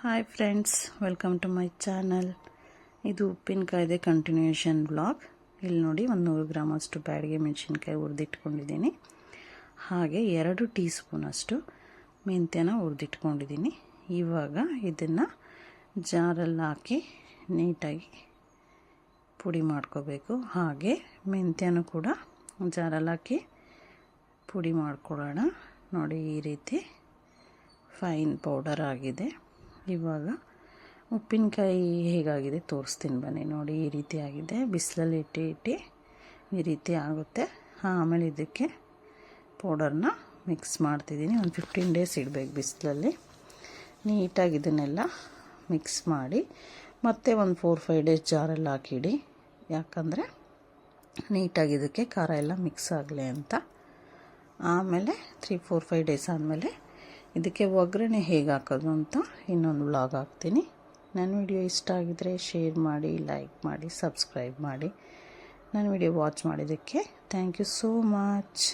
Hi friends, welcome to my channel. ಇದು ಉಪ್ಪಿನಕಾಯ್ದೆ continuation blog. ಇಲ್ಲಿ ನೋಡಿ, 100 ಗ್ರಾಮ್ ಅಷ್ಟು ಬ್ಯಾಡಗೆ ಮೆಣಸಿನ್ಕಾಯಿ ಹುರಿದಿಟ್ಕೊಂಡಿದ್ದೀನಿ. ಹಾಗೆ 2 ಟೀ ಸ್ಪೂನ್ ಅಷ್ಟು ಮೆಂತ್ಯನ ಹುರಿದಿಟ್ಕೊಂಡಿದ್ದೀನಿ. ಇವಾಗ ಇದನ್ನು ಜಾರಲ್ಲಿ ಹಾಕಿ ನೀಟಾಗಿ ಪುಡಿ ಮಾಡ್ಕೋಬೇಕು. ಹಾಗೆ ಮೆಂತ್ಯನೂ ಕೂಡ ಜಾರಲ್ಲಿ ಹಾಕಿ ಪುಡಿ ಮಾಡ್ಕೊಳ್ಳೋಣ. ನೋಡಿ, ಈ ರೀತಿ ಫೈನ್ ಪೌಡರ್ ಆಗಿದೆ. ಇವಾಗ ಉಪ್ಪಿನಕಾಯಿ ಹೇಗಾಗಿದೆ ತೋರಿಸ್ತೀನಿ ಬನ್ನಿ. ನೋಡಿ, ಈ ರೀತಿ ಆಗಿದೆ. ಬಿಸಿಲಲ್ಲಿ ಇಟ್ಟು ಈ ರೀತಿ ಆಗುತ್ತೆ. ಆಮೇಲೆ ಇದಕ್ಕೆ ಪೌಡರ್ನ ಮಿಕ್ಸ್ ಮಾಡ್ತಿದ್ದೀನಿ. ಒಂದು 15 ಡೇಸ್ ಇಡಬೇಕು ಬಿಸಿಲಲ್ಲಿ. ನೀಟಾಗಿ ಇದನ್ನೆಲ್ಲ ಮಿಕ್ಸ್ ಮಾಡಿ ಮತ್ತೆ ಒಂದು 4-5 ಡೇಸ್ ಜಾರಲ್ಲಿ ಹಾಕಿಡಿ. ಯಾಕಂದರೆ ನೀಟಾಗಿ ಇದಕ್ಕೆ ಖಾರ ಎಲ್ಲ ಮಿಕ್ಸ್ ಆಗಲಿ ಅಂತ. ಆಮೇಲೆ 3-4-5 ಡೇಸ್ ಆದಮೇಲೆ ಇದಕ್ಕೆ ಒಗ್ಗರಣೆ ಹೇಗೆ ಹಾಕೋದು ಅಂತ ಇನ್ನೊಂದು ವ್ಲಾಗ್ ಹಾಕ್ತೀನಿ. ನನ್ನ ವಿಡಿಯೋ ಇಷ್ಟ ಆಗಿದರೆ ಶೇರ್ ಮಾಡಿ, ಲೈಕ್ ಮಾಡಿ, ಸಬ್ಸ್ಕ್ರೈಬ್ ಮಾಡಿ. ನನ್ನ ವಿಡಿಯೋ ವಾಚ್ ಮಾಡಿದ್ದಕ್ಕೆ ಥ್ಯಾಂಕ್ ಯು ಸೋ ಮಚ್.